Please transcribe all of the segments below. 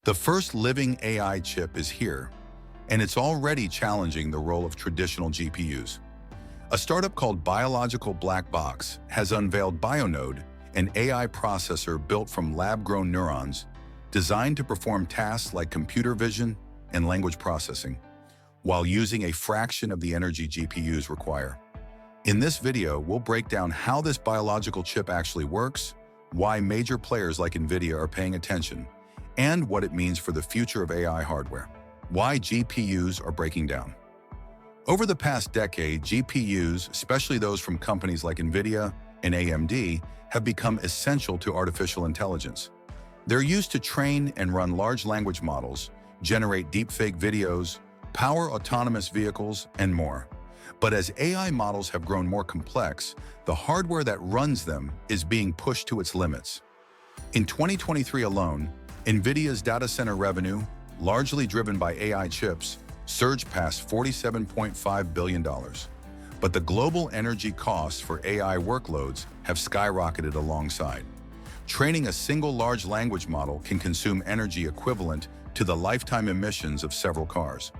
The first living AI chip is here, and it's already challenging the role of traditional GPUs. A startup called Biological Black Box has unveiled Bionode, an AI processor built from lab-grown neurons designed to perform tasks like computer vision and language processing, while using a fraction of the energy GPUs require. In this video, we'll break down how this biological chip actually works, why major players like NVIDIA are paying attention, and what it means for the future of AI hardware. Why GPUs are breaking down. Over the past decade, GPUs, especially those from companies like NVIDIA and AMD, have become essential to artificial intelligence. They're used to train and run large language models, generate deepfake videos, power autonomous vehicles, and more. But as AI models have grown more complex, the hardware that runs them is being pushed to its limits. In 2023 alone, NVIDIA's data center revenue, largely driven by AI chips, surged past $47.5 billion. But the global energy costs for AI workloads have skyrocketed alongside. Training a single large language model can consume energy equivalent to the lifetime emissions of several cars.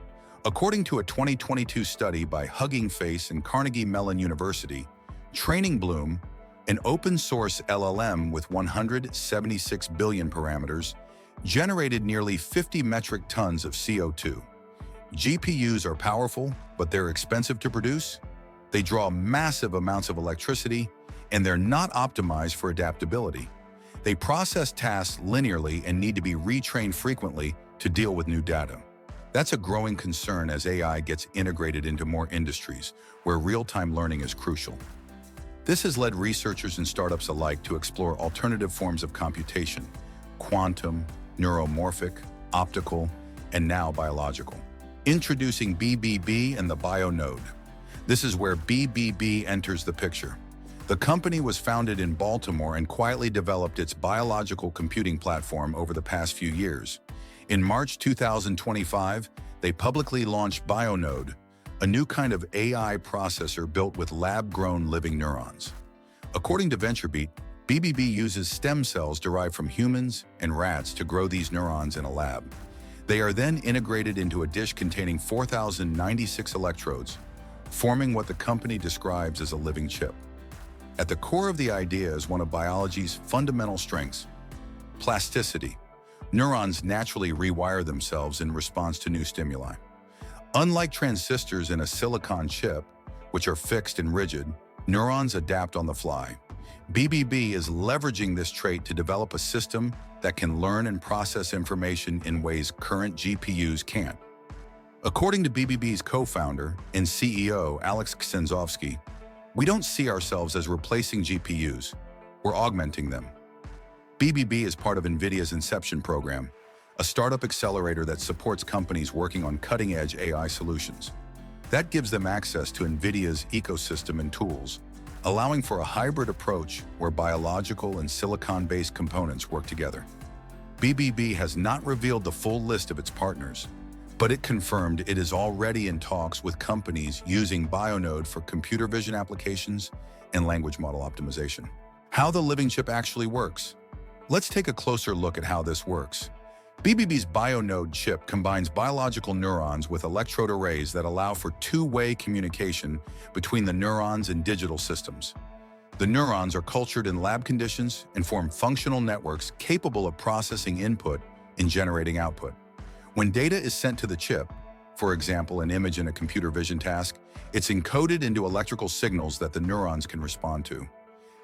According to a 2022 study by Hugging Face and Carnegie Mellon University, Training Bloom, an open-source LLM with 176 billion parameters, generated nearly 50 metric tons of CO2. GPUs are powerful, but they're expensive to produce. They draw massive amounts of electricity, and they're not optimized for adaptability. They process tasks linearly and need to be retrained frequently to deal with new data. That's a growing concern as AI gets integrated into more industries, where real-time learning is crucial. This has led researchers and startups alike to explore alternative forms of computation: quantum, neuromorphic, optical, and now biological. Introducing BBB and the Bionode. This is where BBB enters the picture. The company was founded in Baltimore and quietly developed its biological computing platform over the past few years. In March 2025, they publicly launched Bionode, a new kind of AI processor built with lab-grown living neurons. According to VentureBeat, BBB uses stem cells derived from humans and rats to grow these neurons in a lab. They are then integrated into a dish containing 4,096 electrodes, forming what the company describes as a living chip. At the core of the idea is one of biology's fundamental strengths: plasticity. Neurons naturally rewire themselves in response to new stimuli. Unlike transistors in a silicon chip, which are fixed and rigid, neurons adapt on the fly. BBB is leveraging this trait to develop a system that can learn and process information in ways current GPUs can't. According to BBB's co-founder and CEO, Alex Ksenzovsky, "We don't see ourselves as replacing GPUs, we're augmenting them." BBB is part of NVIDIA's Inception program, a startup accelerator that supports companies working on cutting-edge AI solutions. That gives them access to NVIDIA's ecosystem and tools, allowing for a hybrid approach where biological and silicon-based components work together. BBB has not revealed the full list of its partners, but it confirmed it is already in talks with companies using Bionode for computer vision applications and language model optimization. How the living chip actually works. Let's take a closer look at how this works. BBB's Bionode chip combines biological neurons with electrode arrays that allow for two-way communication between the neurons and digital systems. The neurons are cultured in lab conditions and form functional networks capable of processing input and generating output. When data is sent to the chip, for example, an image in a computer vision task, it's encoded into electrical signals that the neurons can respond to.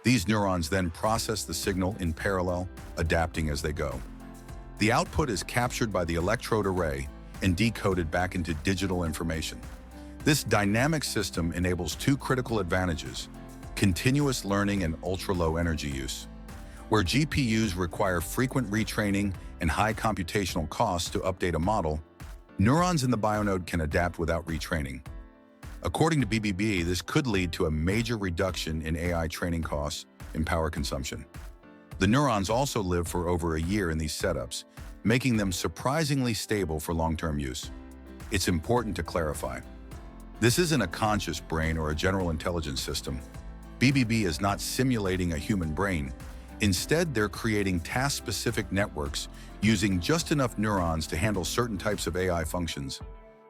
These neurons then process the signal in parallel, adapting as they go. The output is captured by the electrode array and decoded back into digital information. This dynamic system enables two critical advantages: continuous learning and ultra-low energy use. Where GPUs require frequent retraining and high computational costs to update a model, neurons in the Bionode can adapt without retraining. According to BBB, this could lead to a major reduction in AI training costs and power consumption. The neurons also live for over a year in these setups, making them surprisingly stable for long-term use. It's important to clarify. This isn't a conscious brain or a general intelligence system. BBB is not simulating a human brain. Instead, they're creating task-specific networks using just enough neurons to handle certain types of AI functions.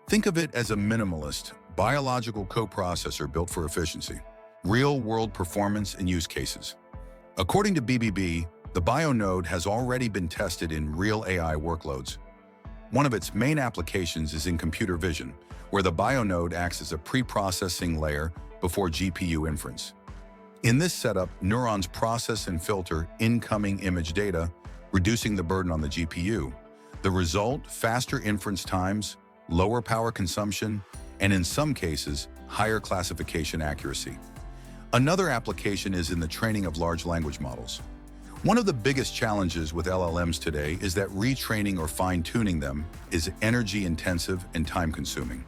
Think of it as a minimalist, biological coprocessor built for efficiency, real-world performance and use cases. According to BBB, the Bionode has already been tested in real AI workloads. One of its main applications is in computer vision, where the Bionode acts as a pre-processing layer before GPU inference. In this setup, neurons process and filter incoming image data, reducing the burden on the GPU. The result, faster inference times, lower power consumption, and in some cases, higher classification accuracy. Another application is in the training of large language models. One of the biggest challenges with LLMs today is that retraining or fine-tuning them is energy-intensive and time-consuming.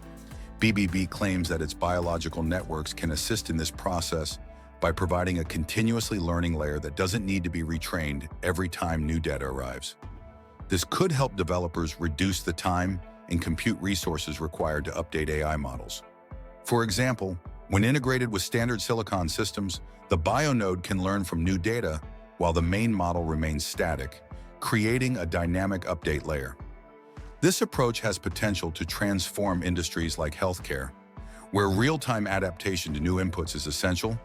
BBB claims that its biological networks can assist in this process by providing a continuously learning layer that doesn't need to be retrained every time new data arrives. This could help developers reduce the time and compute resources required to update AI models. For example, when integrated with standard silicon systems, the Bionode can learn from new data while the main model remains static, creating a dynamic update layer. This approach has potential to transform industries like healthcare, where real-time adaptation to new inputs is essential,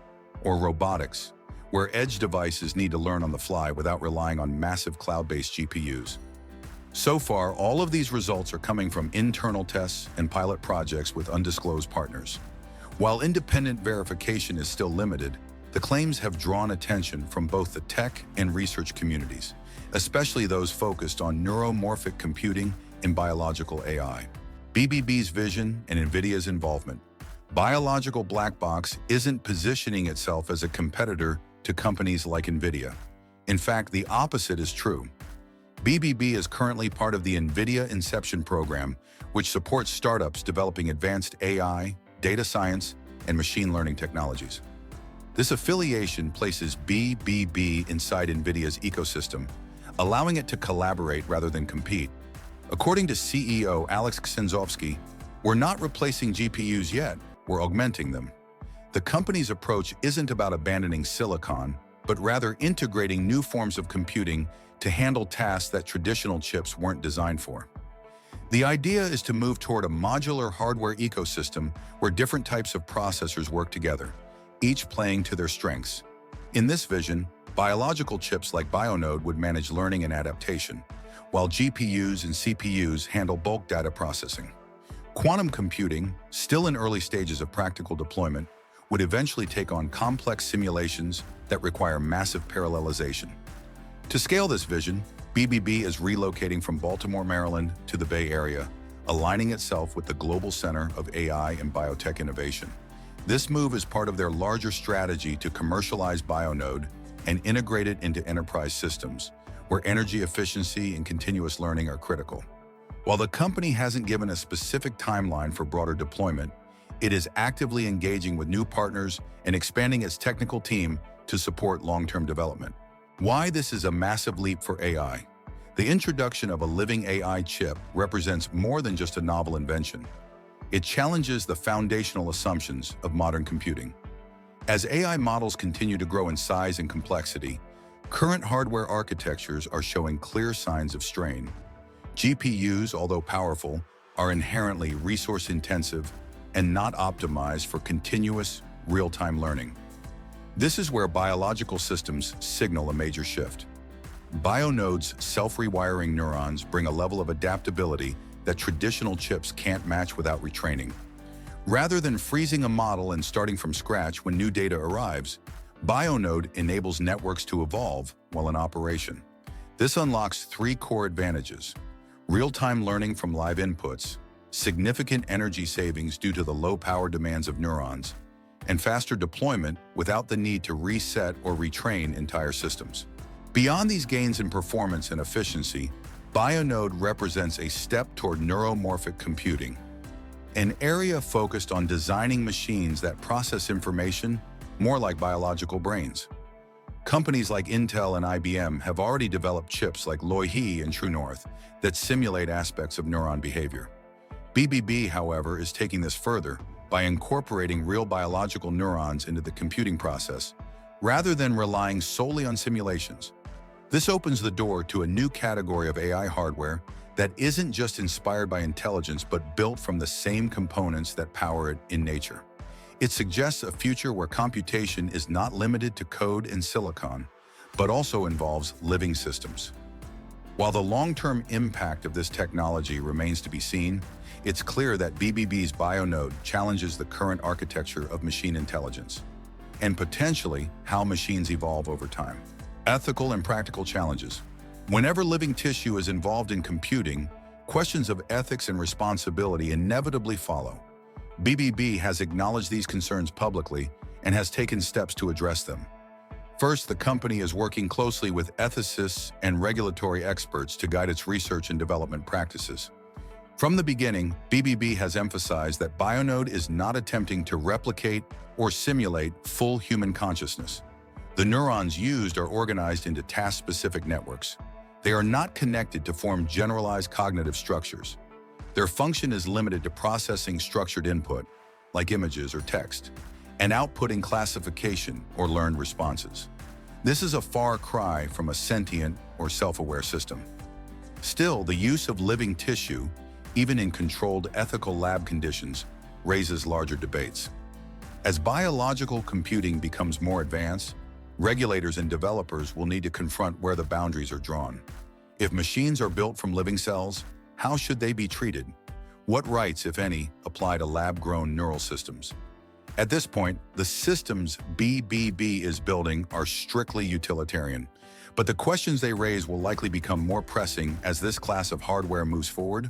or robotics, where edge devices need to learn on the fly without relying on massive cloud-based GPUs. So far, all of these results are coming from internal tests and pilot projects with undisclosed partners. While independent verification is still limited, the claims have drawn attention from both the tech and research communities, especially those focused on neuromorphic computing and biological AI. BBB's vision and NVIDIA's involvement. Biological black box isn't positioning itself as a competitor to companies like NVIDIA. In fact, the opposite is true. BBB is currently part of the NVIDIA Inception program, which supports startups developing advanced AI, data science, and machine learning technologies. This affiliation places BBB inside NVIDIA's ecosystem, allowing it to collaborate rather than compete. According to CEO Alex Ksenzovsky, we're not replacing GPUs yet, we're augmenting them. The company's approach isn't about abandoning silicon, but rather integrating new forms of computing to handle tasks that traditional chips weren't designed for. The idea is to move toward a modular hardware ecosystem where different types of processors work together, each playing to their strengths. In this vision, biological chips like Bionode would manage learning and adaptation, while GPUs and CPUs handle bulk data processing. Quantum computing, still in early stages of practical deployment, would eventually take on complex simulations that require massive parallelization. To scale this vision, BBB is relocating from Baltimore, Maryland to the Bay Area, aligning itself with the global center of AI and biotech innovation. This move is part of their larger strategy to commercialize Bionode and integrate it into enterprise systems, where energy efficiency and continuous learning are critical. While the company hasn't given a specific timeline for broader deployment, it is actively engaging with new partners and expanding its technical team to support long-term development. Why this is a massive leap for AI? The introduction of a living AI chip represents more than just a novel invention. It challenges the foundational assumptions of modern computing. As AI models continue to grow in size and complexity, current hardware architectures are showing clear signs of strain. GPUs, although powerful, are inherently resource-intensive and not optimized for continuous, real-time learning. This is where biological systems signal a major shift. Bionode's self-rewiring neurons bring a level of adaptability that traditional chips can't match without retraining. Rather than freezing a model and starting from scratch when new data arrives, Bionode enables networks to evolve while in operation. This unlocks three core advantages: real-time learning from live inputs, significant energy savings due to the low power demands of neurons, and faster deployment without the need to reset or retrain entire systems. Beyond these gains in performance and efficiency, Bionode represents a step toward neuromorphic computing, an area focused on designing machines that process information more like biological brains. Companies like Intel and IBM have already developed chips like Loihi and True North that simulate aspects of neuron behavior. BBB, however, is taking this further by incorporating real biological neurons into the computing process, rather than relying solely on simulations. This opens the door to a new category of AI hardware that isn't just inspired by intelligence but built from the same components that power it in nature. It suggests a future where computation is not limited to code and silicon, but also involves living systems. While the long-term impact of this technology remains to be seen, it's clear that BBB's Bionode challenges the current architecture of machine intelligence, and potentially how machines evolve over time. Ethical and practical challenges. Whenever living tissue is involved in computing, questions of ethics and responsibility inevitably follow. BBB has acknowledged these concerns publicly and has taken steps to address them. First, the company is working closely with ethicists and regulatory experts to guide its research and development practices. From the beginning, BBB has emphasized that Bionode is not attempting to replicate or simulate full human consciousness. The neurons used are organized into task-specific networks. They are not connected to form generalized cognitive structures. Their function is limited to processing structured input, like images or text, and outputting classification or learned responses. This is a far cry from a sentient or self-aware system. Still, the use of living tissue, even in controlled ethical lab conditions, raises larger debates. As biological computing becomes more advanced, regulators and developers will need to confront where the boundaries are drawn. If machines are built from living cells, how should they be treated? What rights, if any, apply to lab-grown neural systems? At this point, the systems BBB is building are strictly utilitarian, but the questions they raise will likely become more pressing as this class of hardware moves forward.